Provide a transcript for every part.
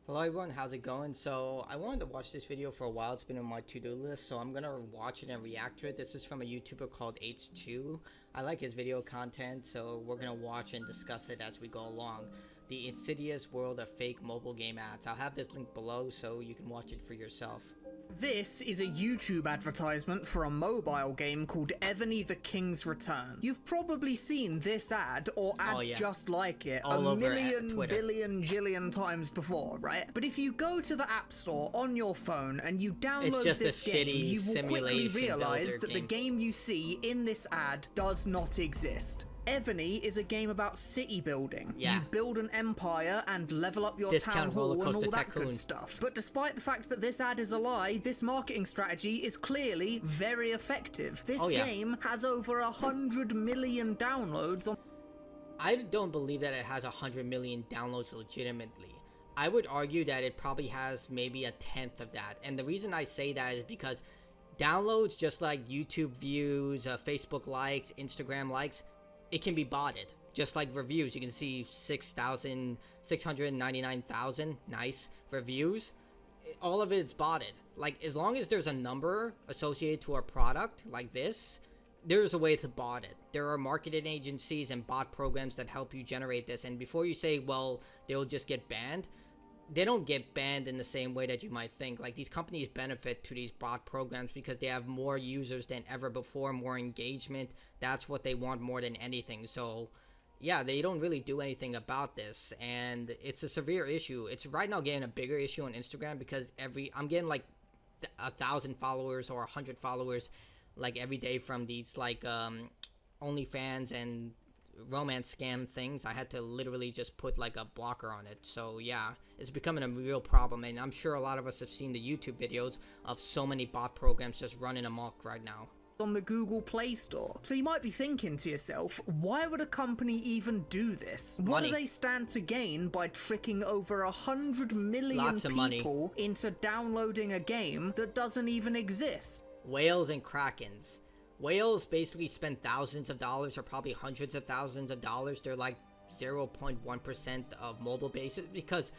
Hello everyone, how's it going? So I wanted to watch this video for a while. It's been on my to-do list, so I'm gonna watch it and react to it. This is from a YouTuber called H2. I like his video content, so we're gonna watch and discuss it as we go along. The Insidious World of Fake Mobile Game Ads. I'll have this link below so you can watch it for yourself. This is a YouTube advertisement for a mobile game called Ebony the King's Return. You've probably seen this ad or ads just like it All a over million, Twitter. billion, jillion times before, right? But if you go to the App Store on your phone and you download this game, you will quickly realize that the game you see in this ad does not exist. Ebony is a game about city building. You build an empire and level up your town hall and all that good stuff. But despite the fact that this ad is a lie, this marketing strategy is clearly very effective. This game has over 100 million downloads on... I don't believe that it has 100 million downloads legitimately. I would argue that it probably has maybe a tenth of that. And the reason I say that is because downloads, just like YouTube views, Facebook likes, Instagram likes, it can be botted. Just like reviews, you can see 699,000 nice reviews. All of it's botted. Like, as long as there's a number associated to a product like this, there's a way to bot it. There are marketing agencies and bot programs that help you generate this. And before you say, well, they'll just get banned, they don't get banned in the same way that you might think. Like, these companies benefit to these bot programs because they have more users than ever before, more engagement. That's what they want more than anything. So yeah, they don't really do anything about this, and it's a severe issue. It's right now getting a bigger issue on Instagram because I'm getting like 1,000 followers or 100 followers like every day from these like OnlyFans and romance scam things. I had to literally just put like a blocker on it. So yeah, it's becoming a real problem, and I'm sure a lot of us have seen the YouTube videos of so many bot programs just running amok right now on the Google Play Store. So you might be thinking to yourself, why would a company even do this? What do they stand to gain by tricking over 100 million people into downloading a game that doesn't even exist? Whales and krakens. Whales basically spend thousands of dollars or probably hundreds of thousands of dollars. They're like 0.1% of mobile bases, because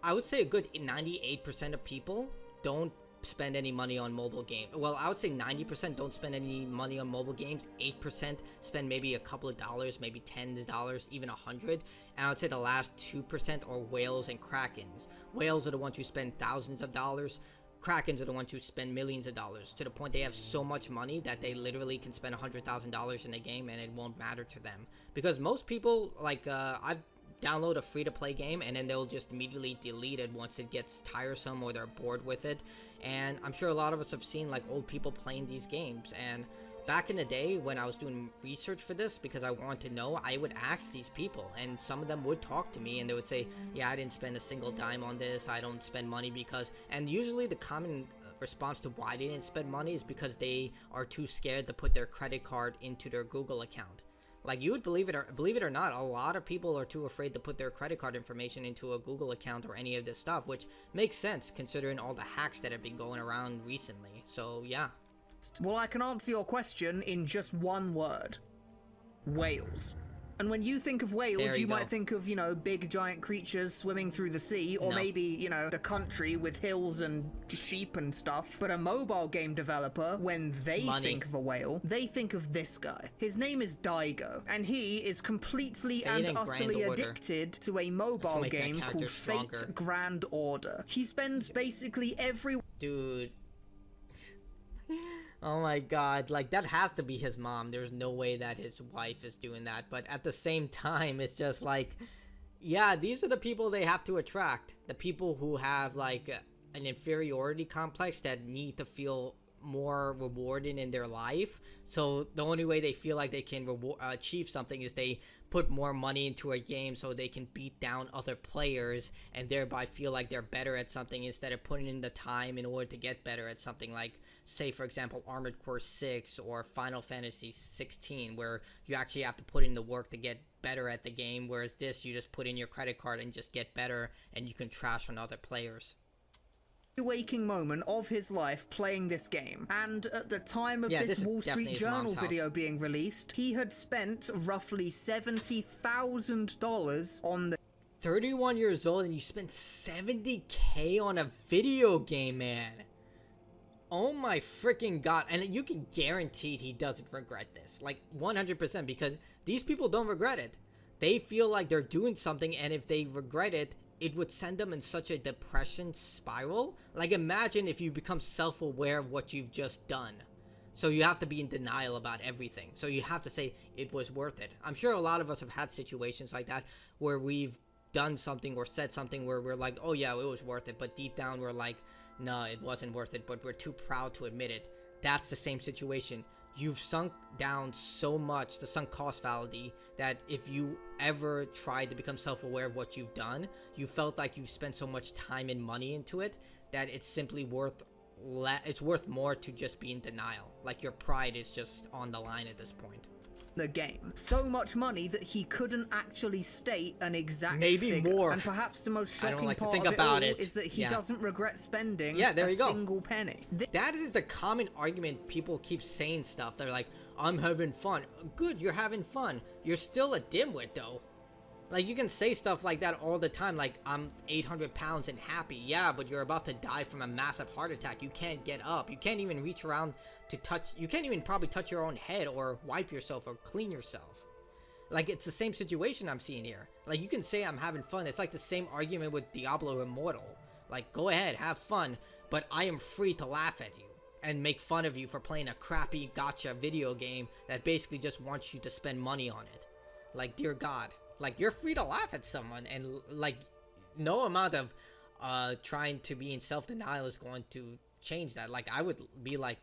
I would say a good 98% of people don't spend any money on mobile games. Well, I would say 90% don't spend any money on mobile games. 8% spend maybe a couple of dollars, maybe $10, even 100. And I would say the last 2% are whales and krakens. Whales are the ones who spend thousands of dollars. Krakens are the ones who spend millions of dollars, to the point they have so much money that they literally can spend $100,000 in a game and it won't matter to them. Because most people, like, I've download a free-to-play game and then they'll just immediately delete it once it gets tiresome or they're bored with it. And I'm sure a lot of us have seen like old people playing these games. And back in the day when I was doing research for this, because I wanted to know, I would ask these people, and some of them would talk to me and they would say, yeah, I didn't spend a single dime on this, I don't spend money because... And usually the common response to why they didn't spend money is because they are too scared to put their credit card into their Google account. Like, you would believe it or not, a lot of people are too afraid to put their credit card information into a Google account or any of this stuff, which makes sense considering all the hacks that have been going around recently. So yeah. Well, I can answer your question in just one word. Whales. And when you think of whales, you might think of, you know, big giant creatures swimming through the sea, or maybe, you know, the country with hills and sheep and stuff. But a mobile game developer, when they think of a whale, they think of this guy. His name is Daigo, and he is completely and utterly addicted to a mobile game called Fate Grand Order. He spends basically every... Dude. Oh my god, like, that has to be his mom. There's no way that his wife is doing that. But at the same time, it's just like, yeah, these are the people they have to attract. The people who have, like, an inferiority complex that need to feel more rewarded in their life. So the only way they feel like they can achieve something is they put more money into a game so they can beat down other players and thereby feel like they're better at something instead of putting in the time in order to get better at something, like, say, for example, Armored Core 6 or Final Fantasy 16, where you actually have to put in the work to get better at the game, whereas this, you just put in your credit card and just get better, and you can trash on other players. Waking moment of his life playing this game, and at the time of this Wall Street Journal video being released, he had spent roughly $70,000 on the 31 years old and you spent 70K on a video game, man. Oh my freaking god. And you can guarantee he doesn't regret this. Like 100%, because these people don't regret it. They feel like they're doing something, and if they regret it, it would send them in such a depression spiral. Like, imagine if you become self-aware of what you've just done. So you have to be in denial about everything. So you have to say it was worth it. I'm sure a lot of us have had situations like that where we've done something or said something where we're like, oh yeah, it was worth it. But deep down we're like, no, it wasn't worth it. But we're too proud to admit it. That's the same situation. You've sunk down so much, the sunk cost fallacy, that if you ever tried to become self-aware of what you've done, you felt like you spent so much time and money into it that it's simply worth more to just be in denial. Like, your pride is just on the line at this point. The game. So much money that he couldn't actually state an exact maybe figure. More. And perhaps the most shocking part of it all is that he doesn't regret spending a single penny. That is the common argument. People keep saying stuff. They're like, I'm having fun. Good, you're having fun. You're still a dimwit, though. Like, you can say stuff like that all the time, like, I'm 800 pounds and happy. Yeah, but you're about to die from a massive heart attack. You can't get up. You can't even reach around to touch. You can't even probably touch your own head or wipe yourself or clean yourself. Like, it's the same situation I'm seeing here. Like, you can say I'm having fun. It's like the same argument with Diablo Immortal. Like, go ahead, have fun, but I am free to laugh at you and make fun of you for playing a crappy gacha video game that basically just wants you to spend money on it. Like, dear God. Like, you're free to laugh at someone, and, like, no amount of trying to be in self-denial is going to change that. Like, I would be like,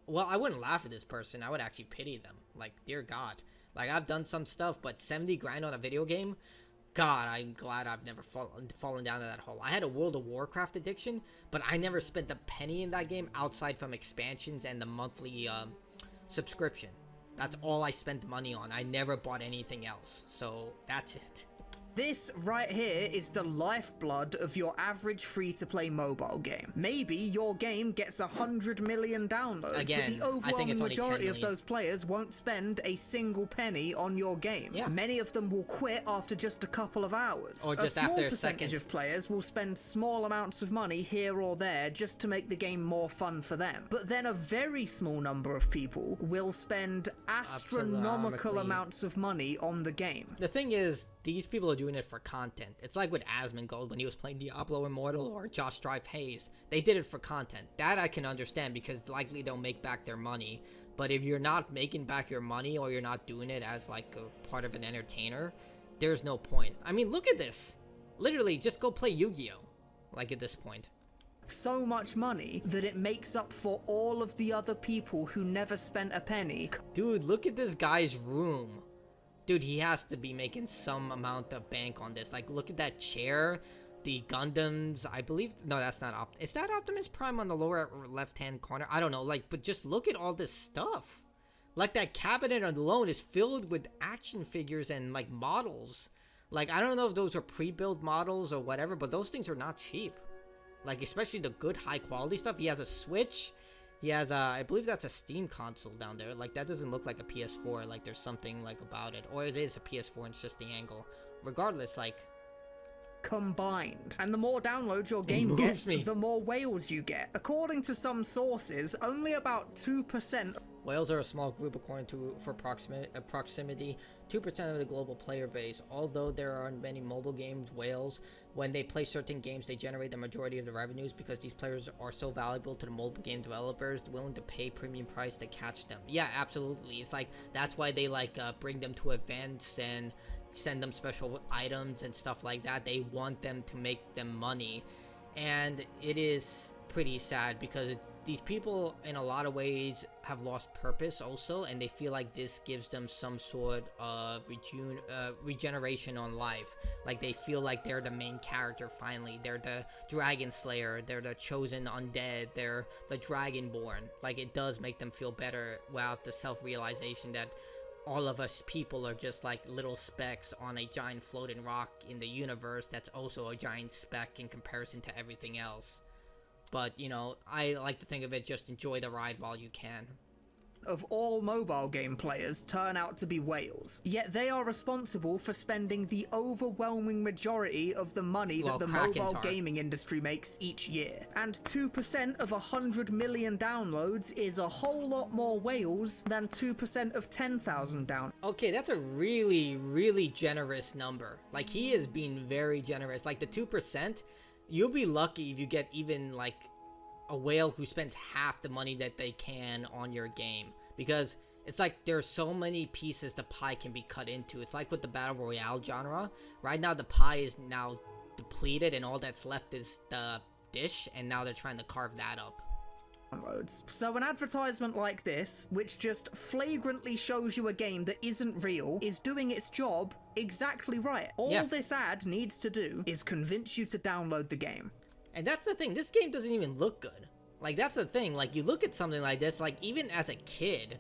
well, I wouldn't laugh at this person. I would actually pity them. Like, dear God. Like, I've done some stuff, but 70 grand on a video game? God, I'm glad I've never fallen down to that hole. I had a World of Warcraft addiction, but I never spent a penny in that game outside from expansions and the monthly subscription. That's all I spent money on. I never bought anything else. So that's it. This right here is the lifeblood of your average free-to-play mobile game. Maybe your game gets 100 million downloads, again, but the overwhelming majority of those players won't spend a single penny on your game. Yeah. Many of them will quit after just a couple of hours. Or just after a second. A small percentage of players will spend small amounts of money here or there just to make the game more fun for them. But then a very small number of people will spend astronomical amounts of money on the game. The thing is, these people are doing it for content. It's like with Asmongold when he was playing Diablo Immortal, or Josh Strife Hayes. They did it for content. That I can understand, because likely they'll make back their money. But if you're not making back your money, or you're not doing it as like a part of an entertainer, there's no point. I mean, look at this. Literally, just go play Yu-Gi-Oh! Like, at this point. So much money that it makes up for all of the other people who never spent a penny. Dude, look at this guy's room. Dude, he has to be making some amount of bank on this. Like, look at that chair, the Gundams, I believe. No, that's not is that Optimus Prime on the lower left-hand corner? I don't know. Like, but just look at all this stuff. Like, that cabinet alone is filled with action figures and, like, models. Like, I don't know if those are pre-built models or whatever, but those things are not cheap. Like, especially the good high-quality stuff. He has a Switch. He has, I believe that's a Steam console down there. Like, that doesn't look like a PS4. Like, there's something, like, about it. Or it is a PS4 and it's just the angle. Regardless, like... combined. And the more downloads your game gets, the more whales you get. According to some sources, only about 2%... Whales are a small group for proximity, 2% of the global player base. Although there are many mobile games, whales, when they play certain games, they generate the majority of the revenues because these players are so valuable to the mobile game developers, willing to pay premium price to catch them. Yeah, absolutely. It's like, that's why they like bring them to events and send them special items and stuff like that. They want them to make them money. And it is pretty sad because these people in a lot of ways have lost purpose also, and they feel like this gives them some sort of regeneration on life. Like, they feel like they're the main character finally. They're the Dragon Slayer, they're the chosen undead, they're the Dragonborn. Like, it does make them feel better without the self-realization that all of us people are just like little specks on a giant floating rock in the universe that's also a giant speck in comparison to everything else. But, you know, I like to think of it, just enjoy the ride while you can. of all mobile game players turn out to be whales, yet they are responsible for spending the overwhelming majority of the money that the mobile gaming industry makes each year. And 2% of 100 million downloads is a whole lot more whales than 2% of 10,000 downloads. Okay, that's a really, really generous number. Like, he is being very generous. Like, the 2%, you'll be lucky if you get even, like, a whale who spends half the money that they can on your game, because it's like there's so many pieces the pie can be cut into. It's like with the battle royale genre. Right now the pie is now depleted and all that's left is the dish, and now they're trying to carve that up. So an advertisement like this, which just flagrantly shows you a game that isn't real, is doing its job exactly right. All this ad needs to do is convince you to download the game. And that's the thing, this game doesn't even look good. Like, that's the thing, like, you look at something like this, like, even as a kid,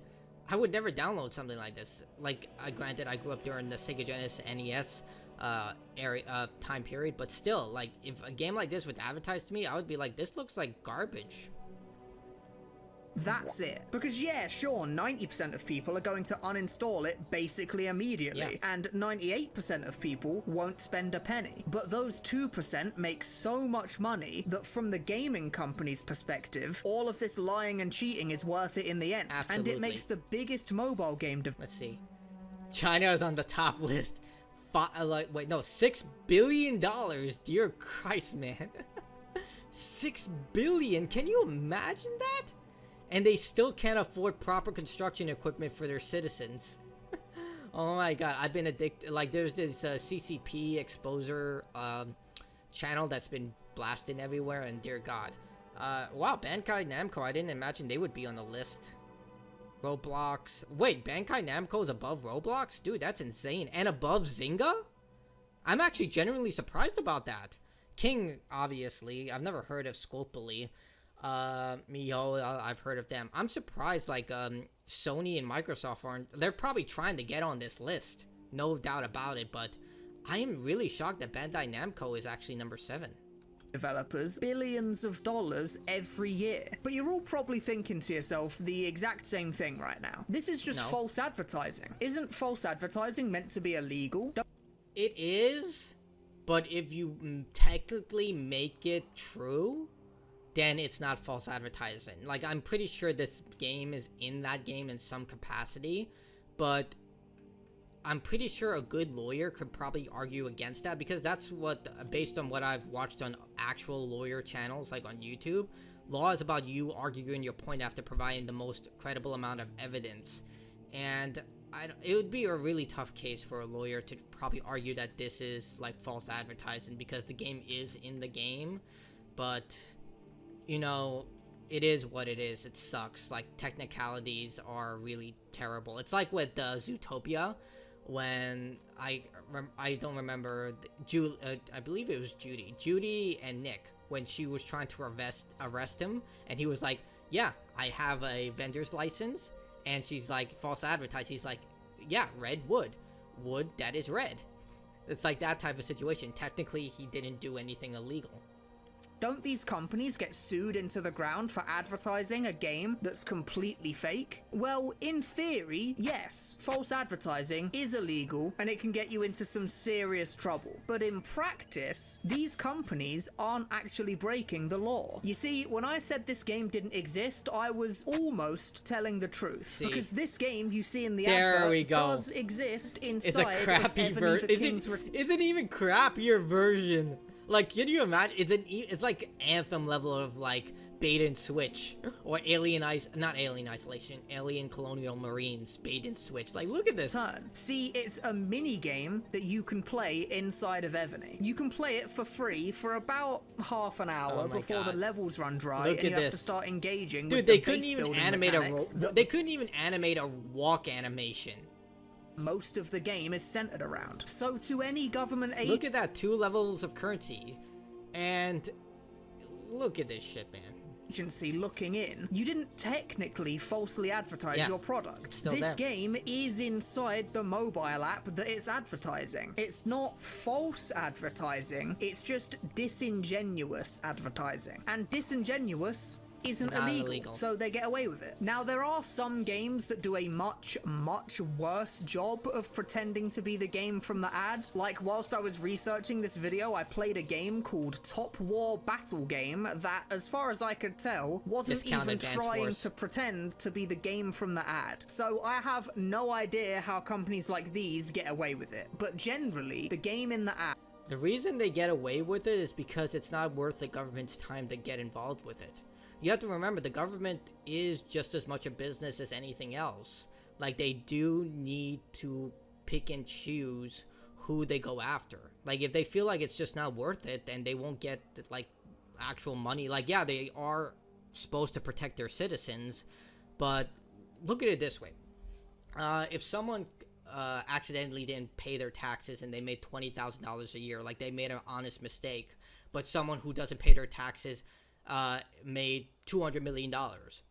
I would never download something like this. Like, granted, I grew up during the Sega Genesis NES time period, but still, like, if a game like this was advertised to me, I would be like, this looks like garbage. That's it. Because yeah, sure, 90% of people are going to uninstall it basically immediately, and 98% of people won't spend a penny. But those 2% make so much money that from the gaming company's perspective, all of this lying and cheating is worth it in the end. Absolutely. And it makes the biggest mobile game Let's see. China is on the top list. $6 billion. Dear Christ, man. $6 billion. Can you imagine that? And they still can't afford proper construction equipment for their citizens. Oh my god, I've been addicted. Like, there's this CCP exposure channel that's been blasting everywhere, and dear god. Wow, Bandai Namco, I didn't imagine they would be on the list. Roblox. Wait, Bandai Namco is above Roblox? Dude, that's insane. And above Zynga? I'm actually genuinely surprised about that. King, obviously. I've never heard of Scopely. Miho, I've heard of them. I'm surprised, like, Sony and Microsoft aren't. They're probably trying to get on this list, no doubt about it, but I am really shocked that Bandai Namco is actually number 7. Developers billions of dollars every year. But you're all probably thinking to yourself the exact same thing right now. This is just false advertising. Isn't false advertising meant to be illegal? It is, but if you technically make it true, then it's not false advertising. Like, I'm pretty sure this game is in that game in some capacity, but I'm pretty sure a good lawyer could probably argue against that, because that's what, based on what I've watched on actual lawyer channels, like on YouTube, law is about you arguing your point after providing the most credible amount of evidence. And it would be a really tough case for a lawyer to probably argue that this is like false advertising, because the game is in the game, but you know, it is what it is. It sucks. Like, technicalities are really terrible. It's like with Zootopia, when I don't remember, I believe it was Judy and Nick, when she was trying to arrest him, and he was like, yeah, I have a vendor's license, and she's like, false advertise. He's like, yeah, red wood that is red. It's like that type of situation. Technically, he didn't do anything illegal. Don't these companies get sued into the ground for advertising a game that's completely fake? Well, in theory, yes. False advertising is illegal and it can get you into some serious trouble. But in practice, these companies aren't actually breaking the law. You see, when I said this game didn't exist, I was almost telling the truth. Because this game you see in the advert does exist inside of Ebony the King's... It's an even crappier version. Like, can you imagine? It's like Anthem level of like bait and switch, or Alien Colonial Marines bait and switch. Like, look at this. See, it's a mini game that you can play inside of Ebony. You can play it for free for about half an hour before the levels run dry, and you have to start engaging. Dude, they couldn't even animate they couldn't even animate a walk animation. Most of the game is centered around. So to any government look at that, 2 levels of currency, and look at this shit, man. Agency looking in, you didn't technically falsely advertise your product. This game is inside the mobile app that it's advertising. It's not false advertising, it's just disingenuous advertising. And disingenuous isn't illegal, so they get away with it. Now, there are some games that do a much, much worse job of pretending to be the game from the ad. Like, whilst I was researching this video, I played a game called Top War Battle Game that, as far as I could tell, wasn't even trying to pretend to be the game from the ad. So I have no idea how companies like these get away with it, but generally, the game in the ad... The reason they get away with it is because it's not worth the government's time to get involved with it. You have to remember, the government is just as much a business as anything else. Like, they do need to pick and choose who they go after. Like, if they feel like it's just not worth it, then they won't get, like, actual money. Like, yeah, they are supposed to protect their citizens, but look at it this way. If someone accidentally didn't pay their taxes and they made $20,000 a year, like, they made an honest mistake, but someone who doesn't pay their taxes made $200 million.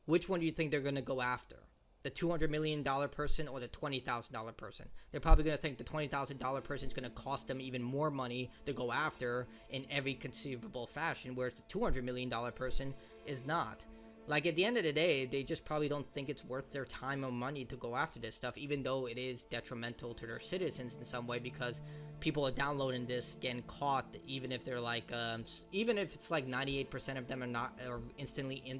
Which one do you think they're going to go after? The $200 million person or the $20,000 person? They're probably going to think the $20,000 person is going to cost them even more money to go after in every conceivable fashion, whereas the $200 million person is not. Like, at the end of the day, they just probably don't think it's worth their time or money to go after this stuff, even though it is detrimental to their citizens in some way, because people are downloading this, getting caught, even if they're like, even if it's like 98% of them are instantly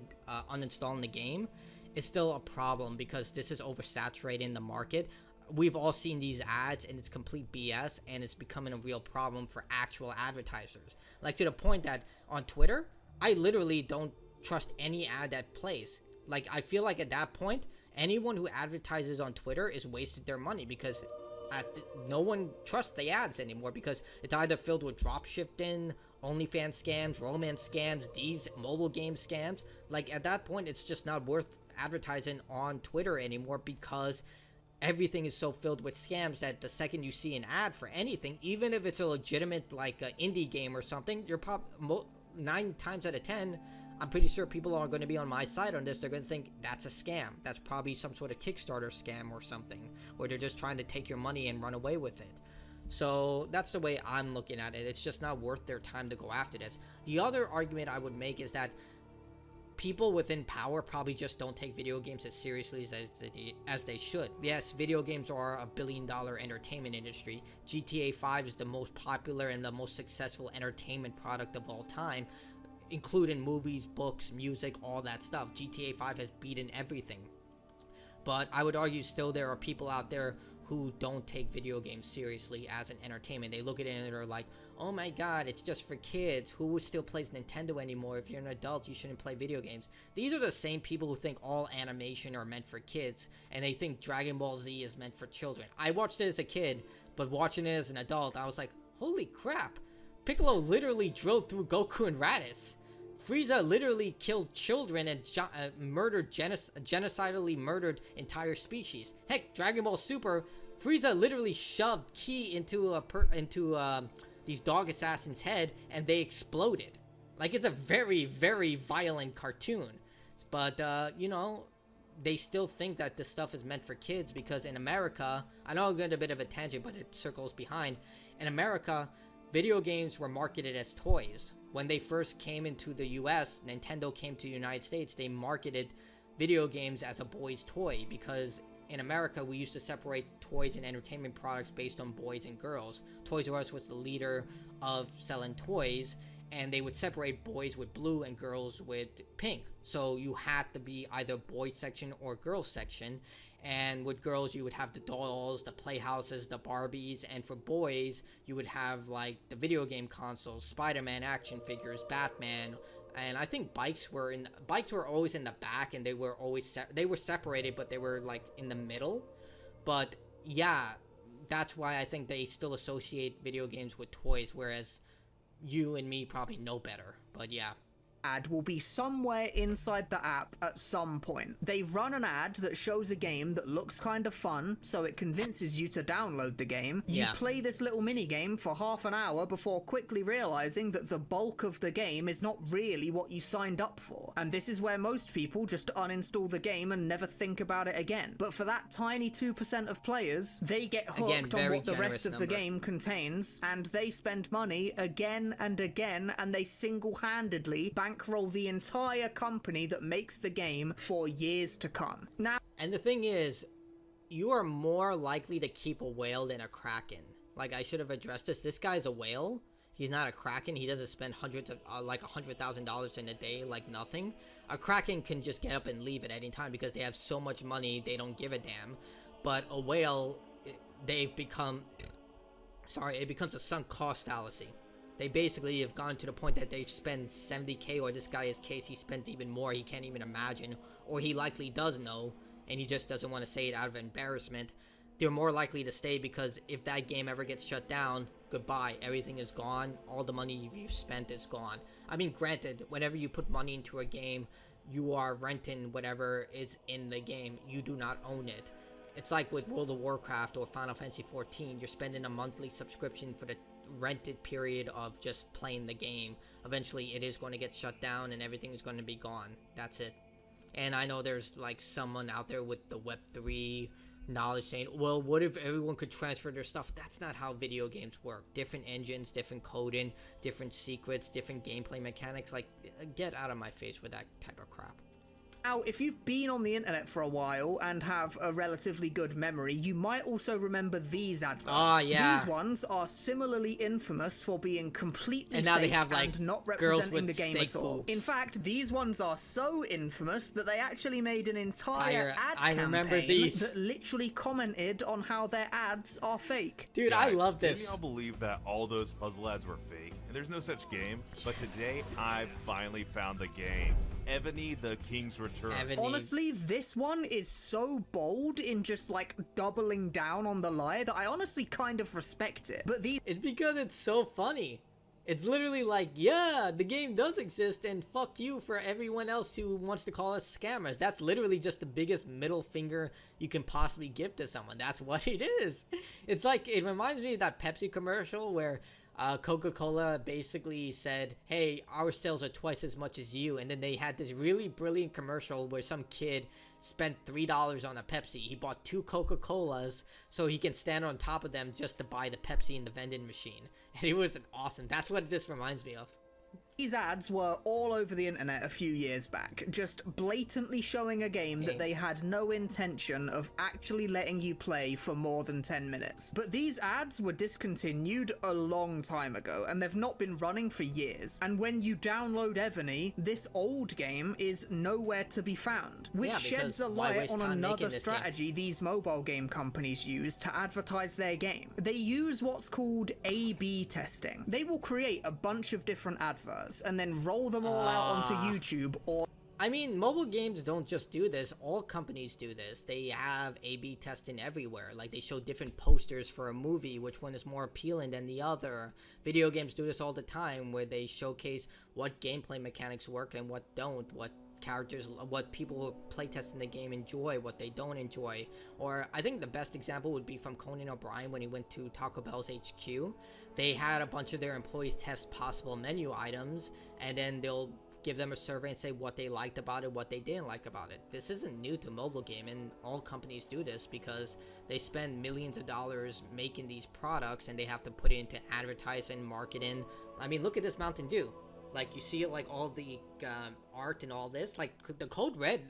uninstalling the game, it's still a problem because this is oversaturating the market. We've all seen these ads and it's complete BS, and it's becoming a real problem for actual advertisers. Like, to the point that on Twitter, I literally don't trust any ad that plays. Like, I feel like at that point, anyone who advertises on Twitter is wasted their money, because no one trusts the ads anymore, because it's either filled with dropshipping, OnlyFans scams, romance scams, these mobile game scams. Like, at that point, it's just not worth advertising on Twitter anymore, because everything is so filled with scams that the second you see an ad for anything, even if it's a legitimate, like, indie game or something, you're 9 times out of 10, I'm pretty sure people are going to be on my side on this. They're going to think that's a scam. That's probably some sort of Kickstarter scam or something, where they're just trying to take your money and run away with it. So that's the way I'm looking at it. It's just not worth their time to go after this. The other argument I would make is that people within power probably just don't take video games as seriously as they should. Yes, video games are a billion-dollar entertainment industry. GTA 5 is the most popular and the most successful entertainment product of all time, including movies, books, music, all that stuff. GTA 5 has beaten everything. But I would argue still there are people out there who don't take video games seriously as an entertainment. They look at it and they're like, oh my god, it's just for kids. Who still plays Nintendo anymore? If you're an adult, you shouldn't play video games. These are the same people who think all animation are meant for kids, and they think Dragon Ball Z is meant for children. I watched it as a kid, but watching it as an adult, I was like, holy crap. Piccolo literally drilled through Goku and Raditz. Frieza literally killed children and genocidally murdered entire species. Heck, Dragon Ball Super, Frieza literally shoved Ki into these dog assassins' head, and they exploded. Like, it's a very, very violent cartoon. But, you know, they still think that this stuff is meant for kids, because in America, I know I'm going a bit of a tangent, but it circles behind. In America, video games were marketed as toys. When they first came into the US, Nintendo came to the United States, they marketed video games as a boy's toy, because in America, we used to separate toys and entertainment products based on boys and girls. Toys R Us was the leader of selling toys, and they would separate boys with blue and girls with pink. So you had to be either boy section or girl section. And with girls, you would have the dolls, the playhouses, the Barbies, and for boys, you would have like the video game consoles, Spider-Man action figures, Batman, and I think bikes were always in the back, and they were always separated, but they were like in the middle. But yeah, that's why I think they still associate video games with toys, whereas you and me probably know better. But yeah. Ad will be somewhere inside the app at some point. They run an ad that shows a game that looks kind of fun, so it convinces you to download the game. You play this little mini game for half an hour before quickly realizing that the bulk of the game is not really what you signed up for. And this is where most people just uninstall the game and never think about it again. But for that tiny 2% of players, they get hooked on what the rest of the game contains, and they spend money again and again, and they single-handedly bankroll the entire company that makes the game for years to come. Now, and the thing is, you are more likely to keep a whale than a kraken. Like, I should have addressed this. This guy's a whale. He's not a kraken. He doesn't spend hundreds of, like $100,000 in a day, like nothing. A kraken can just get up and leave at any time because they have so much money, they don't give a damn. But a whale, it becomes a sunk cost fallacy. They basically have gone to the point that they've spent 70K, or this guy is case, he spent even more, he can't even imagine, or he likely does know, and he just doesn't want to say it out of embarrassment. They're more likely to stay because if that game ever gets shut down, goodbye, everything is gone, all the money you've spent is gone. I mean, granted, whenever you put money into a game, you are renting whatever is in the game, you do not own it. It's like with World of Warcraft or Final Fantasy 14, you're spending a monthly subscription for the rented period of just playing the game. Eventually it is going to get shut down and everything is going to be gone. That's it. And I know there's like someone out there with the Web3 knowledge saying, well, what if everyone could transfer their stuff? That's not how video games work. Different engines, different coding, different secrets, different gameplay mechanics. Like, get out of my face with that type of crap. Now, if you've been on the internet for a while and have a relatively good memory, you might also remember these adverts. Oh, yeah. These ones are similarly infamous for being completely and now fake they have, like, and not girls representing with the game at all. boobs. In fact, these ones are so infamous that they actually made an entire ad I remember campaign these. that literally commented on how their ads are fake. Dude, Guys, I love this. Didn't y'all believe that all those puzzle ads were fake? And there's no such game. But today, I finally found the game. Ebony the King's Return. Honestly, this one is so bold in just like doubling down on the lie that I honestly kind of respect it. But it's because it's so funny. It's literally like, yeah, the game does exist and fuck you for everyone else who wants to call us scammers. That's literally just the biggest middle finger you can possibly give to someone. That's what it is. It's like, it reminds me of that Pepsi commercial where Coca-Cola basically said, hey, our sales are twice as much as you, and then they had this really brilliant commercial where some kid spent $3 on a Pepsi. He bought 2 Coca-Colas so he can stand on top of them just to buy the Pepsi in the vending machine, and it was awesome. That's what this reminds me of. These ads were all over the internet a few years back, just blatantly showing a game that they had no intention of actually letting you play for more than 10 minutes. But these ads were discontinued a long time ago, and they've not been running for years. And when you download Ebony, this old game is nowhere to be found, which sheds a light on another strategy these mobile game companies use to advertise their game. They use what's called A/B testing. They will create a bunch of different adverts and then roll them all out onto YouTube or... I mean, mobile games don't just do this. All companies do this. They have A/B testing everywhere. Like, they show different posters for a movie, which one is more appealing than the other. Video games do this all the time, where they showcase what gameplay mechanics work and what don't, what characters, what people who play testing the game enjoy, what they don't enjoy. Or I think the best example would be from Conan O'Brien when he went to Taco Bell's HQ. They had a bunch of their employees test possible menu items, and then they'll give them a survey and say what they liked about it, what they didn't like about it. This isn't new to mobile gaming. All companies do this because they spend millions of dollars making these products, and they have to put it into advertising, marketing. I mean, look at this Mountain Dew. Like, you see it, like, all the art and all this. Like, the Code Red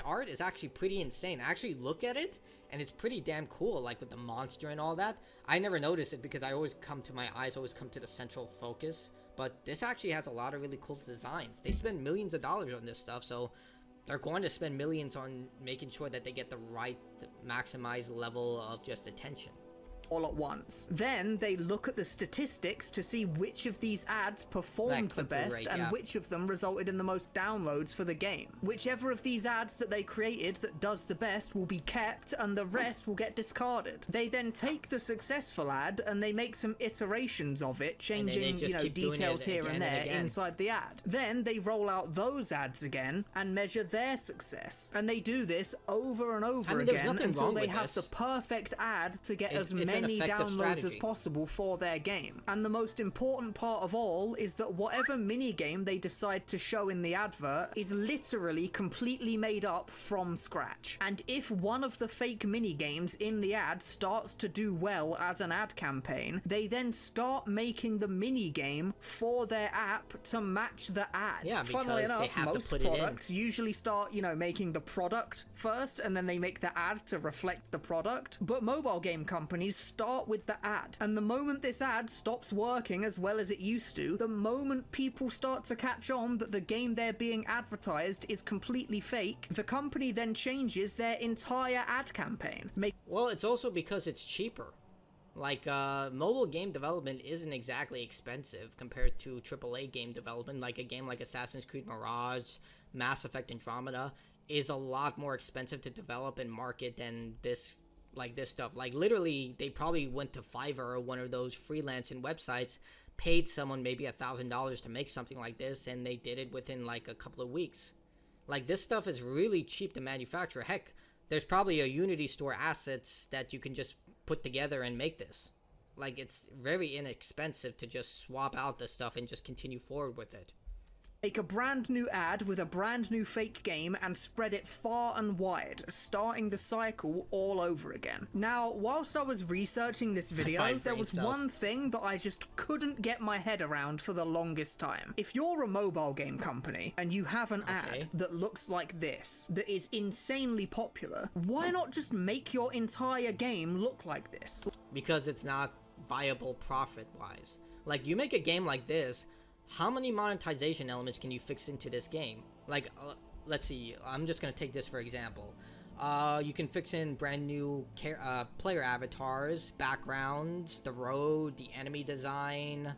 art is actually pretty insane. I actually look at it, and it's pretty damn cool, like, with the monster and all that. I never notice it because my eyes always come to the central focus. But this actually has a lot of really cool designs. They spend millions of dollars on this stuff, so they're going to spend millions on making sure that they get the right maximized level of just attention. All at once. Then they look at the statistics to see which of these ads performed the best and which of them resulted in the most downloads for the game. Whichever of these ads that they created that does the best will be kept, and the rest will get discarded. They then take the successful ad and they make some iterations of it, changing, details here and there inside the ad. Then they roll out those ads again and measure their success. And they do this over and over again until they have the perfect ad to get as many many downloads strategy as possible for their game. And the most important part of all is that whatever minigame they decide to show in the advert is literally completely made up from scratch. And if one of the fake minigames in the ad starts to do well as an ad campaign, they then start making the minigame for their app to match the ad. Yeah, because Funnily enough, they have most to put products usually start, making the product first, and then they make the ad to reflect the product. But mobile game companies start with the ad. And the moment this ad stops working as well as it used to, the moment people start to catch on that the game they're being advertised is completely fake, the company then changes their entire ad campaign. Well, it's also because it's cheaper. Like, mobile game development isn't exactly expensive compared to AAA game development. Like, a game like Assassin's Creed Mirage, Mass Effect Andromeda is a lot more expensive to develop and market than this stuff. Like, literally, they probably went to Fiverr or one of those freelancing websites, paid someone maybe $1,000 to make something like this, and they did it within, like, a couple of weeks. Like, this stuff is really cheap to manufacture. Heck, there's probably a Unity store assets that you can just put together and make this. Like, it's very inexpensive to just swap out this stuff and just continue forward with it. Make a brand new ad with a brand new fake game and spread it far and wide, starting the cycle all over again. Now, whilst I was researching this video, there was one thing that I just couldn't get my head around for the longest time. If you're a mobile game company and you have an ad that looks like this, that is insanely popular, why not just make your entire game look like this? Because it's not viable profit-wise. Like, you make a game like this, how many monetization elements can you fix into this game? Like, let's see, I'm just going to take this for example. You can fix in brand new player avatars, backgrounds, the road, the enemy design,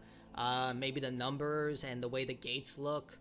maybe the numbers and the way the gates look.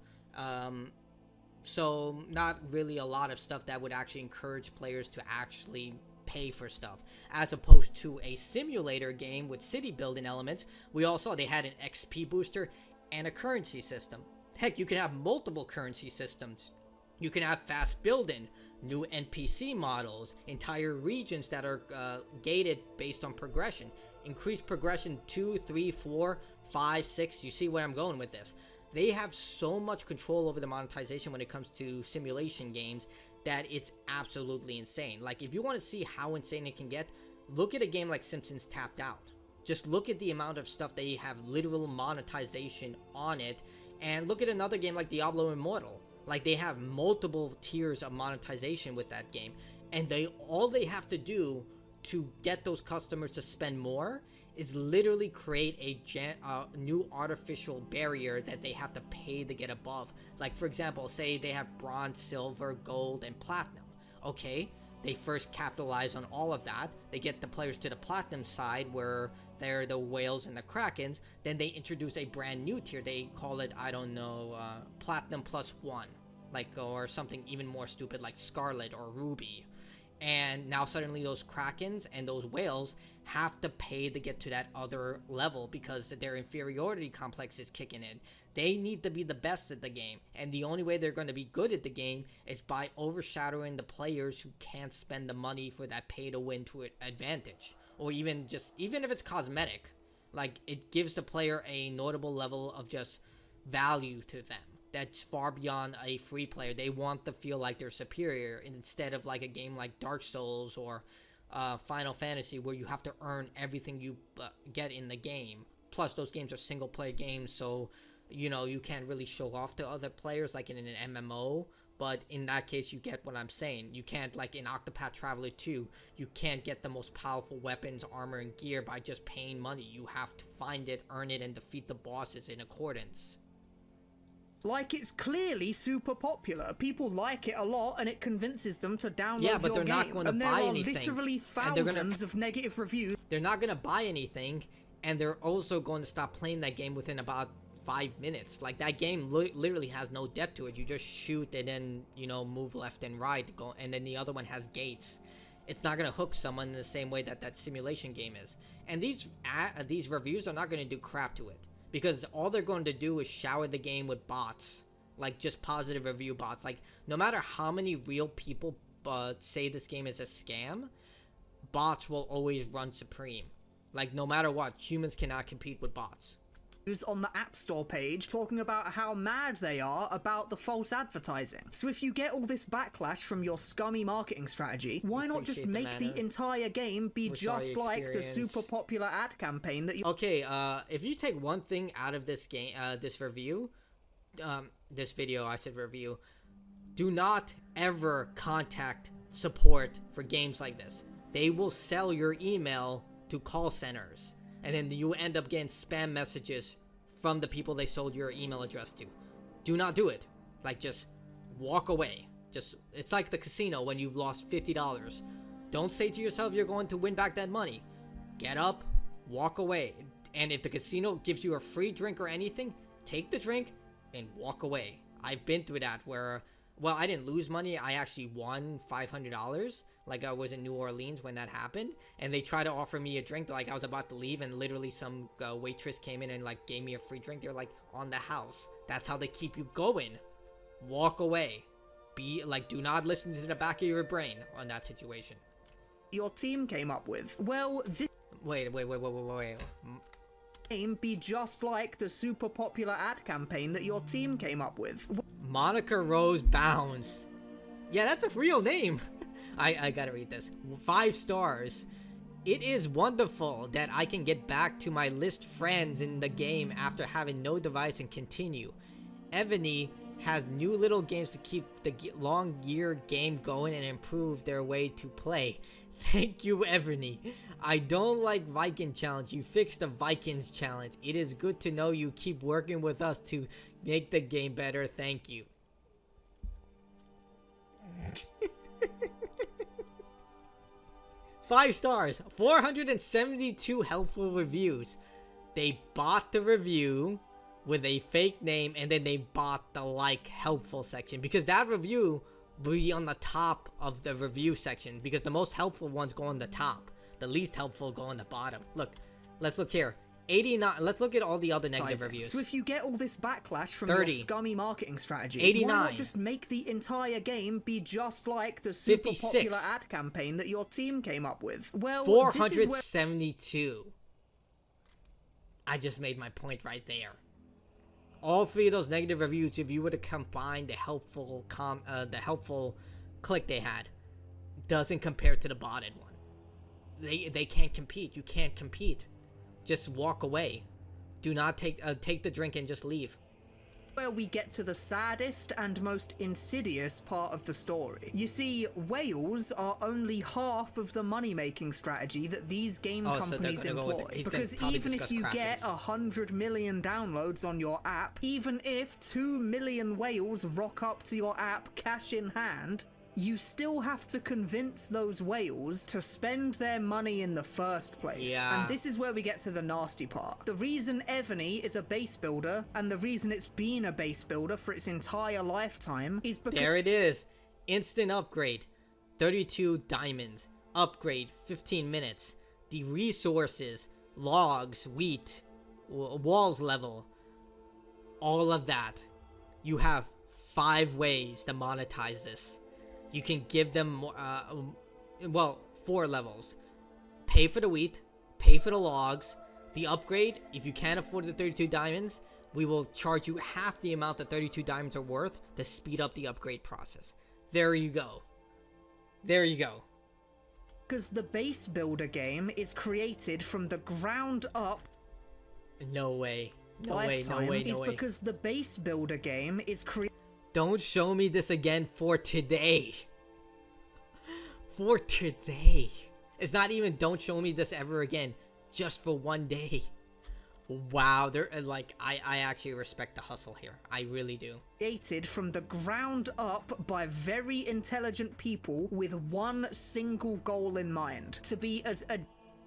So not really a lot of stuff that would actually encourage players to actually pay for stuff, as opposed to a simulator game with city building elements. We all saw they had an XP booster and a currency system. Heck, you can have multiple currency systems. You can have fast building, new NPC models, entire regions that are gated based on progression. Increase progression 2, 3, 4, 5, 6. You see where I'm going with this. They have so much control over the monetization when it comes to simulation games that it's absolutely insane. Like, if you want to see how insane it can get, look at a game like Simpsons Tapped Out. Just look at the amount of stuff they have literal monetization on it, and look at another game like Diablo Immortal. Like, they have multiple tiers of monetization with that game, and all they have to do to get those customers to spend more is literally create a new artificial barrier that they have to pay to get above. Like, for example, say they have bronze, silver, gold, and platinum. Okay, they first capitalize on all of that. They get the players to the platinum side where they're the whales and the krakens. Then they introduce a brand new tier. They call it, I don't know, platinum plus 1, like, or something even more stupid like scarlet or ruby. And now suddenly those krakens and those whales have to pay to get to that other level because their inferiority complex is kicking in. They need to be the best at the game, and the only way they're going to be good at the game is by overshadowing the players who can't spend the money for that pay to win to advantage. Or even if it's cosmetic, like, it gives the player a notable level of just value to them that's far beyond a free player. They want to feel like they're superior instead of like a game like Dark Souls or Final Fantasy, where you have to earn everything you get in the game. Plus, those games are single player games, so you can't really show off to other players like in an MMO. But in that case, you get what I'm saying. You can't, like in Octopath Traveler 2, you can't get the most powerful weapons, armor, and gear by just paying money. You have to find it, earn it, and defeat the bosses in accordance. Like, it's clearly super popular. People like it a lot, and it convinces them to download yeah, but your they're not game. going to and buy there are anything. literally thousands of negative reviews. They're not going to buy anything, and they're also going to stop playing that game within about 5 minutes. Like, that game literally has no depth to it. You just shoot and then, move left and right to go, and then the other one has gates. It's not going to hook someone in the same way that simulation game is. And these reviews are not going to do crap to it, because all they're going to do is shower the game with bots, like just positive review bots. Like, no matter how many real people say this game is a scam, bots will always run supreme. Like, no matter what, humans cannot compete with bots. On the App Store page talking about how mad they are about the false advertising. So if you get all this backlash from your scummy marketing strategy, why not just make the entire game be just like the super popular ad campaign that you... Okay, if you take one thing out of this game, this review, this video, I said review, do not ever contact support for games like this. They will sell your email to call centers, and then you end up getting spam messages from the people they sold your email address to. Do not do it. Like, just walk away. It's like the casino when you've lost $50. Don't say to yourself you're going to win back that money. Get up, walk away. And if the casino gives you a free drink or anything, take the drink and walk away. I've been through that where, well, I didn't lose money. I actually won $500. Like, I was in New Orleans when that happened, and they tried to offer me a drink. Like, I was about to leave, and literally some waitress came in and, like, gave me a free drink. They're like, on the house. That's how they keep you going. Walk away. Do not listen to the back of your brain on that situation. Your team came up with. Well, this... Wait. Game be just like the super popular ad campaign that your team came up with. Monica Rose Bounds. Yeah, that's a real name. I gotta read this. 5 stars. It is wonderful that I can get back to my list friends in the game after having no device and continue. Ebony has new little games to keep the long year game going and improve their way to play. Thank you, Ebony. I don't like Viking challenge. You fixed the Vikings challenge. It is good to know you keep working with us to make the game better. Thank you. 5 stars, 472 helpful reviews. They bought the review with a fake name, and then they bought the helpful section, because that review will be on the top of the review section, because the most helpful ones go on the top, the least helpful go on the bottom. Look, let's look here. 89. Let's look at all the other negative reviews. So if you get all this backlash from 30. your scummy marketing strategy, 89. why not just make the entire game be just like the super 56. popular ad campaign that your team came up with? Well, 472. I just made my point right there. All 3 of those negative reviews, if you were to combine the helpful click they had, doesn't compare to the botted one. They can't compete. You can't compete. Just walk away. Do not take the drink and just leave. Where we get to the saddest and most insidious part of the story. You see, whales are only half of the money-making strategy that these game companies employ. Because even if you get 100 million downloads on your app, even if 2 million whales rock up to your app cash in hand, you still have to convince those whales to spend their money in the first place. Yeah. And this is where we get to the nasty part. The reason Ebony is a base builder, and the reason it's been a base builder for its entire lifetime, is because... There it is. Instant upgrade. 32 diamonds. Upgrade. 15 minutes. The resources. Logs. Wheat. Walls level. All of that. You have 5 ways to monetize this. You can give them, 4 levels. Pay for the wheat, pay for the logs, the upgrade. If you can't afford the 32 diamonds, we will charge you half the amount that 32 diamonds are worth to speed up the upgrade process. There you go. There you go. Because the base builder game is created from the ground up. No way. No way, no way, no way. Is because the base builder game is created. Don't show me this again for today. For today. It's not even don't show me this ever again. Just for one day. Wow, I actually respect the hustle here. I really do. Created from the ground up by very intelligent people with one single goal in mind. To be as a...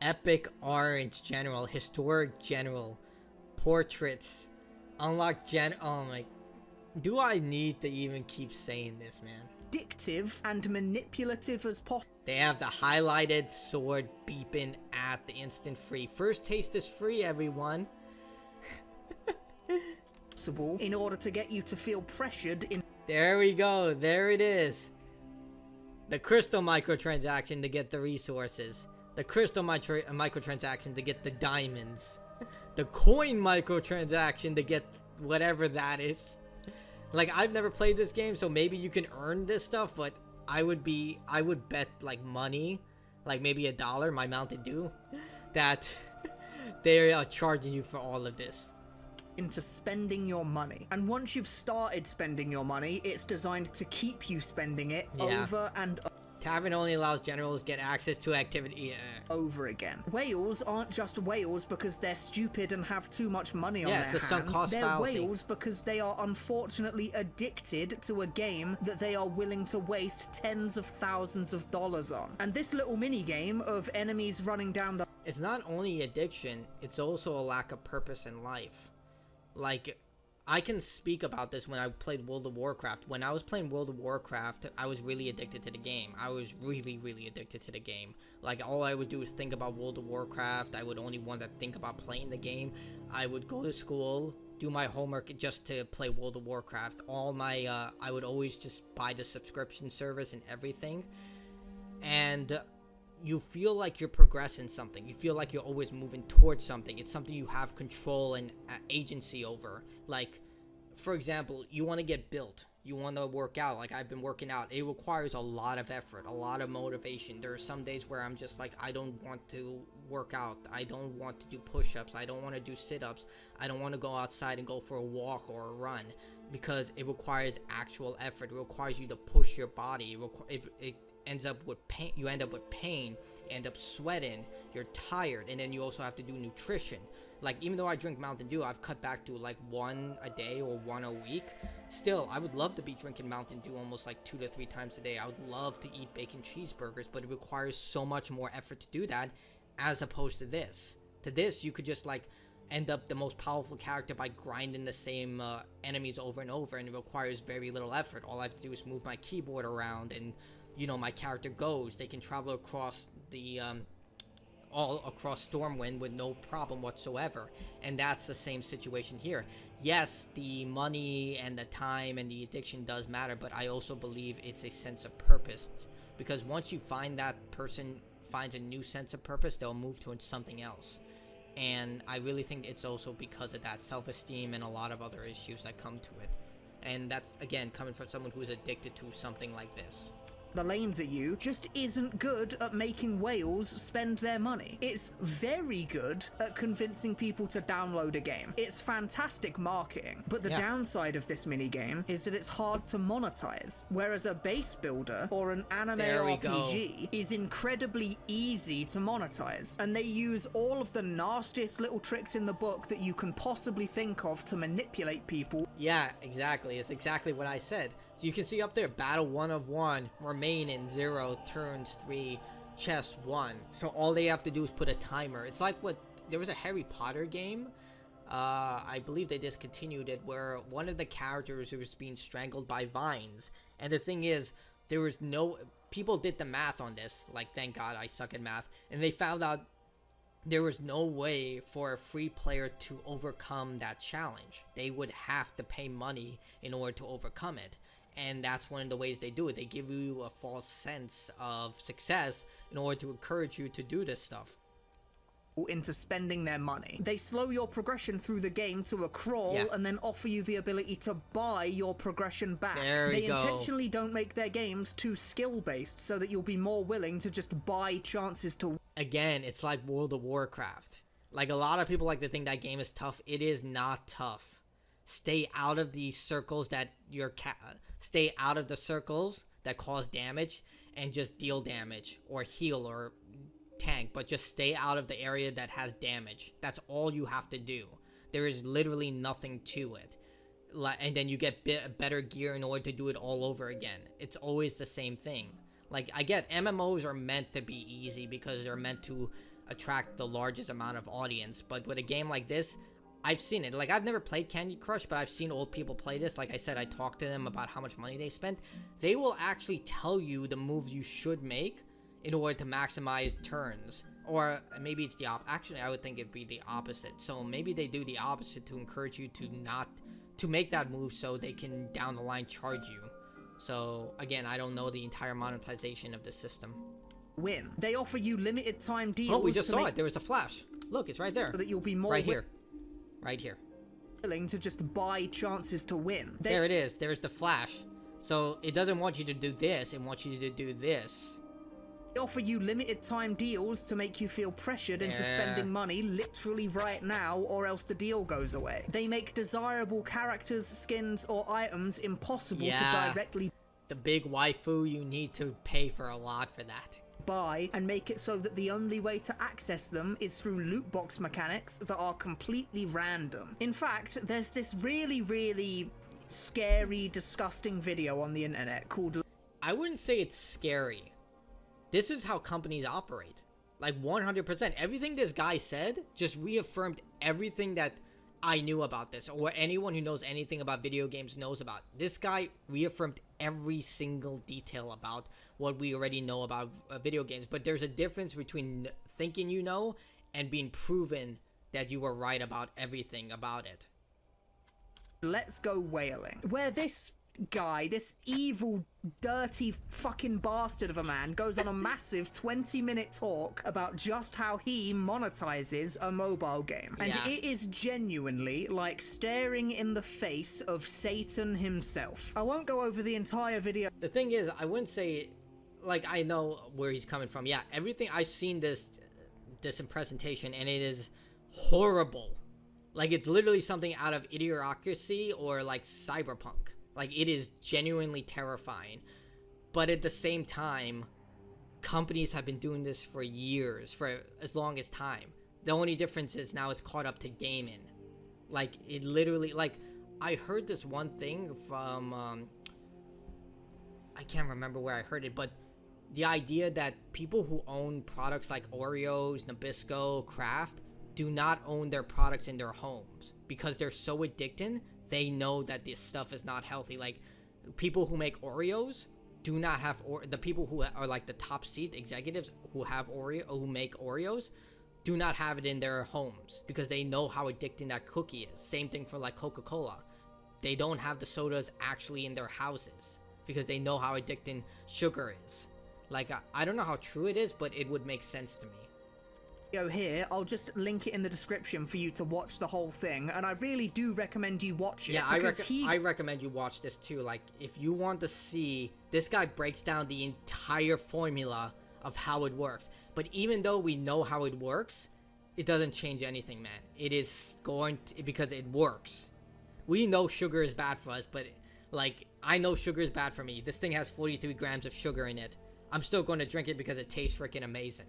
Epic Orange General, Historic General, Portraits, Unlock oh my... Do I need to even keep saying this, man? Addictive and manipulative as possible. They have the highlighted sword beeping at the instant free. First taste is free, everyone. In order to get you to feel pressured in... There we go. There it is. The crystal microtransaction to get the resources. the crystal microtransaction to get the diamonds, the coin microtransaction to get whatever that is. Like, I've never played this game, so maybe you can earn this stuff, but I would bet like money, like maybe $1, my Mountain Dew, that they are charging you for all of this. Into spending your money. And once you've started spending your money, it's designed to keep you spending it over and Tavern only allows generals to get access to activity over again. Whales aren't just whales because they're stupid and have too much money on their hands. Sunk cost they're fallacy. whales because they are unfortunately addicted to a game that they are willing to waste tens of thousands of dollars on. And this little mini game of enemies running down the... It's not only addiction, it's also a lack of purpose in life. Like, I can speak about this when I played World of Warcraft. When I was playing World of Warcraft, I was really addicted to the game. I was really, really addicted to the game. Like, all I would do is think about World of Warcraft. I would only want to think about playing the game. I would go to school, do my homework just to play World of Warcraft. I would always just buy the subscription service and everything. And you feel like you're progressing something. You feel like you're always moving towards something. It's something you have control and agency over. Like, for example, you want to get built. You want to work out. Like, I've been working out. It requires a lot of effort, a lot of motivation. There are some days where I'm just like, I don't want to work out. I don't want to do push-ups. I don't want to do sit-ups. I don't want to go outside and go for a walk or a run, because it requires actual effort. It requires you to push your body. It ends up with pain. You end up with pain, end up sweating, you're tired, and then you also have to do nutrition. Like, even though I drink Mountain Dew, I've cut back to like 1 a day or 1 a week. Still, I would love to be drinking Mountain Dew almost like 2 to 3 times a day. I would love to eat bacon cheeseburgers, but it requires so much more effort to do that, as opposed to this. To this, you could just like end up the most powerful character by grinding the same enemies over and over, and it requires very little effort. All I have to do is move my keyboard around, and you know, my character goes. They can travel across the all across Stormwind with no problem whatsoever. And that's the same situation here. Yes, the money and the time and the addiction does matter, but I also believe it's a sense of purpose, because once you find that person finds a new sense of purpose, they'll move towards something else. And I really think it's also because of that self-esteem and a lot of other issues that come to it. And that's, again, coming from someone who's addicted to something like this. The lanes at you just isn't good at making whales spend their money. It's very good at convincing people to download a game. It's fantastic marketing, but the downside of this minigame is that it's hard to monetize, whereas a base builder or an anime RPG is incredibly easy to monetize, and they use all of the nastiest little tricks in the book that you can possibly think of to manipulate people. Yeah, exactly. It's exactly what I said. So you can see up there, battle 1 of 1, remain in 0, turns 3, chess 1. So all they have to do is put a timer. It's like what, there was a Harry Potter game, I believe they discontinued it, where one of the characters was being strangled by vines. And the thing is, there was no, people did the math on this, like, thank God I suck at math, and they found out there was no way for a free player to overcome that challenge. They would have to pay money in order to overcome it. And that's one of the ways they do it. They give you a false sense of success in order to encourage you to do this stuff. Into spending their money. They slow your progression through the game to a crawl and then offer you the ability to buy your progression back. They intentionally don't make their games too skill-based so that you'll be more willing to just buy chances to... Again, it's like World of Warcraft. Like, a lot of people like to think that game is tough. It is not tough. Stay out of the circles that stay out of the circles that cause damage, and just deal damage or heal or tank, but just stay out of the area that has damage. That's all you have to do. There is literally nothing to it. And then you get better gear in order to do it all over again. It's always the same thing. Like, I get MMOs are meant to be easy because they're meant to attract the largest amount of audience, but with a game like this, I've seen it. Like, I've never played Candy Crush, but I've seen old people play this. Like I said, I talked to them about how much money they spent. They will actually tell you the moves you should make in order to maximize turns. Or maybe it's the actually, I would think it'd be the opposite. So maybe they do the opposite to encourage you to make that move so they can down the line charge you. So again, I don't know the entire monetization of the system. win. They offer you limited time deals. Oh, we just saw it. There was a flash. Look, it's right there. So that you'll be more right here. Right here. Willing to just buy chances to win. There it is. There's the flash. So it doesn't want you to do this. It wants you to do this. They offer you limited time deals to make you feel pressured into spending money literally right now, or else the deal goes away. They make desirable characters, skins, or items impossible to directly the big waifu, you need to pay for a lot for that. Buy, and make it so that the only way to access them is through loot box mechanics that are completely random. In fact, there's this really scary, disgusting video on the internet called... I wouldn't say it's scary. This is how companies operate. Like 100%. Everything this guy said just reaffirmed everything that I knew about this, or anyone who knows anything about video games knows about. This guy reaffirmed every single detail about what we already know about video games. But there's a difference between thinking you know and being proven that you were right about everything about it. Let's Go Whaling, where this guy, this evil, dirty fucking bastard of a man, goes on a massive 20-minute talk about just how he monetizes a mobile game. And it is genuinely like staring in the face of Satan himself. I won't go over the entire video. The thing is, I wouldn't say, like, I know where he's coming from. Yeah, everything, I've seen this in presentation, and it is horrible. Like, it's literally something out of Idiocracy or, like, Cyberpunk. Like, it is genuinely terrifying. But at the same time, companies have been doing this for years, for as long as time. The only difference is now it's caught up to gaming. Like, it literally, like, I heard this one thing from, I can't remember where I heard it, but the idea that people who own products like Oreos, Nabisco, Kraft, do not own their products in their homes because they're so addicted. They know that this stuff is not healthy. Like, people who make Oreos do not have, the people who are like the top seat executives who have who make Oreos do not have it in their homes because they know how addicting that cookie is. Same thing for like Coca-Cola. They don't have the sodas actually in their houses because they know how addicting sugar is. Like, I don't know how true it is, but it would make sense to me. Here, I'll just link it in the description for you to watch the whole thing, and I really do recommend you watch it. Yeah, I recommend you watch this too. Like, if you want to see, this guy breaks down the entire formula of how it works. But even though we know how it works, it doesn't change anything, man. It is going to, because it works. We know sugar is bad for us, but like, I know sugar is bad for me. This thing has 43 grams of sugar in it. I'm still going to drink it because it tastes freaking amazing.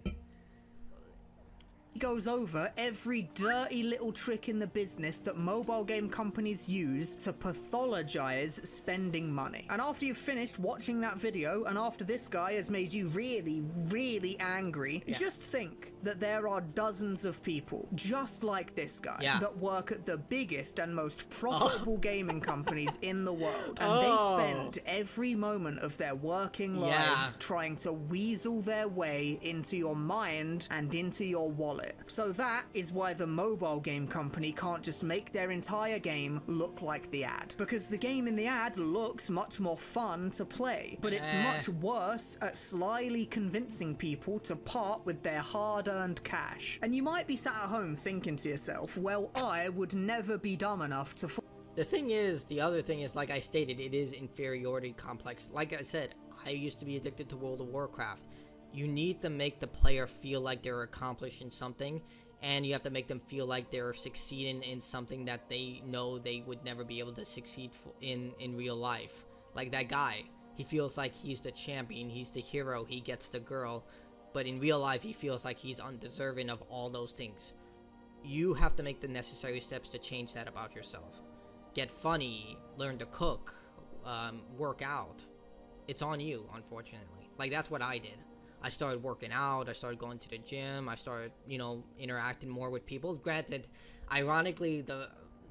Goes over every dirty little trick in the business that mobile game companies use to pathologize spending money. And after you've finished watching that video, and after this guy has made you really angry, just think that there are dozens of people just like this guy that work at the biggest and most profitable gaming companies in the world, and they spend every moment of their working lives trying to weasel their way into your mind and into your wallet. So that is why the mobile game company can't just make their entire game look like the ad. Because the game in the ad looks much more fun to play, but it's much worse at slyly convincing people to part with their hard-earned cash. And you might be sat at home thinking to yourself, well, I would never be dumb enough to... The other thing is, like I stated, it is inferiority complex. Like I said, I used to be addicted to World of Warcraft. You need to make the player feel like they're accomplishing something, and you have to make them feel like they're succeeding in something that they know they would never be able to succeed in real life. Like that guy, he feels like he's the champion, he's the hero, he gets the girl, but in real life he feels like he's undeserving of all those things. You have to make the necessary steps to change that about yourself. Get funny, learn to cook, work out. It's on you, unfortunately. Like, that's what I did. I started working out, I started going to the gym, I started, interacting more with people. Granted, ironically,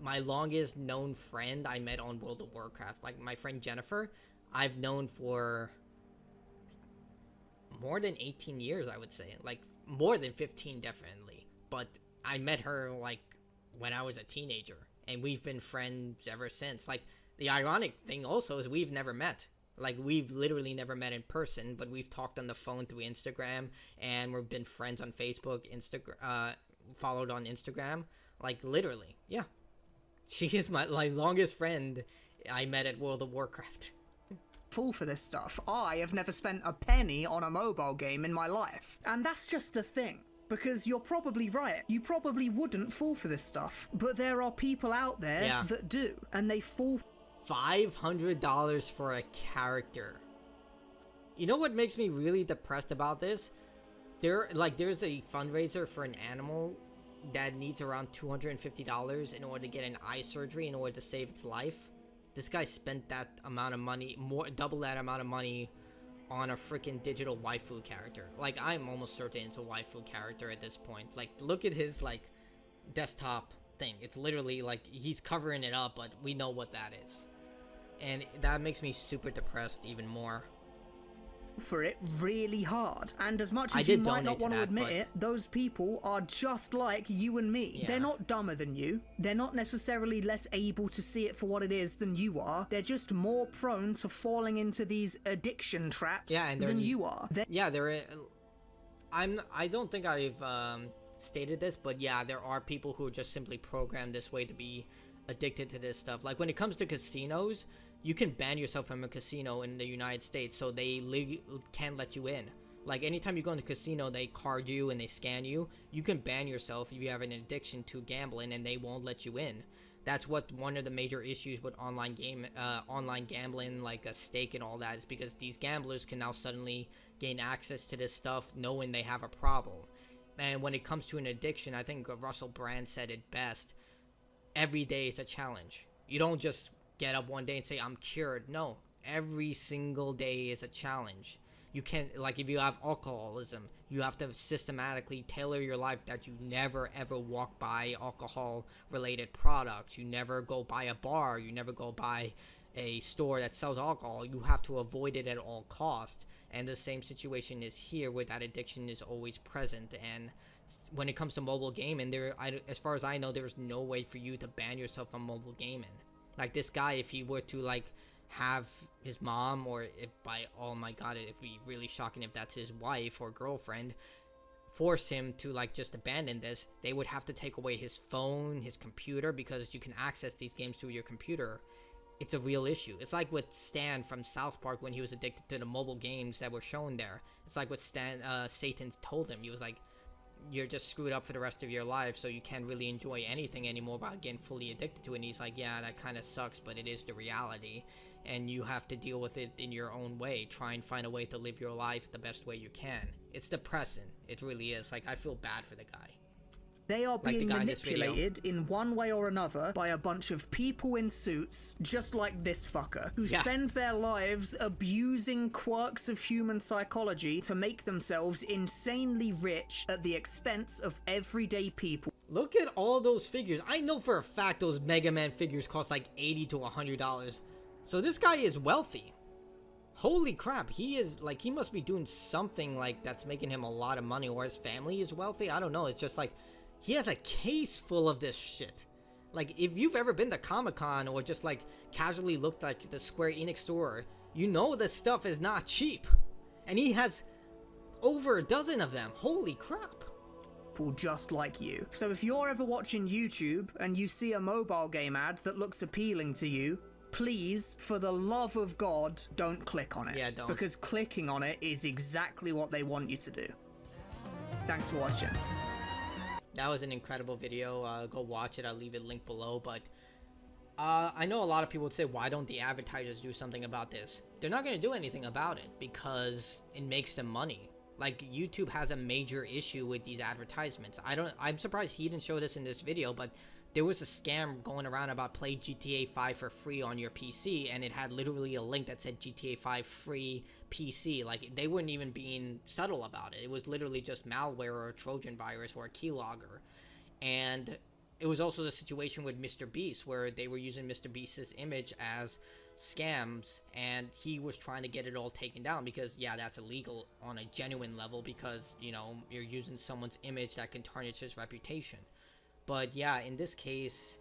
my longest known friend I met on World of Warcraft, like my friend Jennifer, I've known for more than 18 years, I would say. Like, more than 15, definitely. But I met her, like, when I was a teenager, and we've been friends ever since. Like, the ironic thing also is we've never met. Like, we've literally never met in person, but we've talked on the phone through Instagram, and we've been friends on Facebook, followed on Instagram. Like, literally, yeah. She is my longest friend I met at World of Warcraft. Fall for this stuff. I have never spent a penny on a mobile game in my life. And that's just the thing. Because you're probably right. You probably wouldn't fall for this stuff. But there are people out there that do. And they fall $500 for a character. You know what makes me really depressed about this? There's a fundraiser for an animal that needs around $250 in order to get an eye surgery in order to save its life. This guy spent that amount of money, double that amount of money, on a freaking digital waifu character. Like, I'm almost certain it's a waifu character at this point. Like, look at his desktop thing. It's literally like he's covering it up, but we know what that is. And that makes me super depressed even more. For it really hard. And as much as you might not want to admit it, those people are just like you and me. Yeah. They're not dumber than you. They're not necessarily less able to see it for what it is than you are. They're just more prone to falling into these addiction traps than you are. I don't think I've stated this, but yeah, there are people who are just simply programmed this way to be addicted to this stuff. Like, when it comes to casinos, you can ban yourself from a casino in the United States, so they can't let you in. Like, anytime you go into a casino, they card you and they scan you. You can ban yourself if you have an addiction to gambling, and they won't let you in. That's what one of the major issues with online gambling, like a stake and all that, is because these gamblers can now suddenly gain access to this stuff knowing they have a problem. And when it comes to an addiction, I think Russell Brand said it best. Every day is a challenge. You don't just get up one day and say, I'm cured. No, every single day is a challenge. You can't, like, if you have alcoholism, you have to systematically tailor your life that you never ever walk by alcohol related products. You never go by a bar. You never go by a store that sells alcohol. You have to avoid it at all costs. And the same situation is here, where that addiction is always present. And when it comes to mobile gaming, as far as I know, there's no way for you to ban yourself from mobile gaming. Like, this guy, if he were to have his mom, or oh my god, it'd be really shocking if that's his wife or girlfriend, force him to just abandon this, they would have to take away his phone, his computer, because you can access these games through your computer. It's a real issue. It's like with Stan from South Park when he was addicted to the mobile games that were shown there. It's like what Satan told him. He was like, you're just screwed up for the rest of your life, so you can't really enjoy anything anymore by getting fully addicted to it. And he's like, yeah, that kind of sucks, but it is the reality, and you have to deal with it in your own way. Try and find a way to live your life the best way you can. It's depressing. It really is. Like, I feel bad for the guy. They are being manipulated in one way or another by a bunch of people in suits, just like this fucker, who spend their lives abusing quirks of human psychology to make themselves insanely rich at the expense of everyday people. Look at all those figures. I know for a fact those Mega Man figures cost like $80 to $100. So this guy is wealthy. Holy crap, he must be doing something that's making him a lot of money, or his family is wealthy. I don't know. It's just he has a case full of this shit. Like, if you've ever been to Comic-Con or just casually looked at the Square Enix store, you know this stuff is not cheap. And he has over a dozen of them. Holy crap. People just like you. So if you're ever watching YouTube and you see a mobile game ad that looks appealing to you, please, for the love of God, don't click on it. Yeah, don't. Because clicking on it is exactly what they want you to do. Thanks for watching. That was an incredible video. Go watch it. I'll leave it linked below. But I know a lot of people would say, why don't the advertisers do something about this? They're not going to do anything about it because it makes them money. Like, YouTube has a major issue with these advertisements. I'm surprised he didn't show this in this video, but there was a scam going around about play GTA 5 for free on your PC, and it had literally a link that said GTA 5 free PC. Like, they weren't even being subtle about it. It was literally just malware or a Trojan virus or a keylogger. And it was also the situation with Mr. Beast, where they were using Mr. Beast's image as scams, and he was trying to get it all taken down because, yeah, that's illegal on a genuine level because, you know, you're using someone's image that can tarnish his reputation. But yeah, in this case,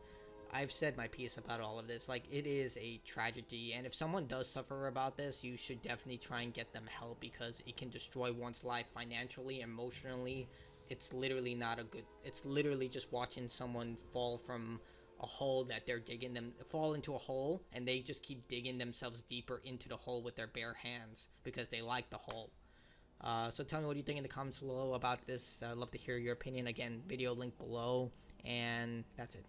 I've said my piece about all of this. Like, it is a tragedy, and if someone does suffer about this, you should definitely try and get them help, because it can destroy one's life financially, emotionally. It's literally not a good. It's literally just watching someone fall from a hole that they're digging fall into a hole, and they just keep digging themselves deeper into the hole with their bare hands because they like the hole. So tell me what you think in the comments below about this. I'd love to hear your opinion. Again, video link below, and that's it.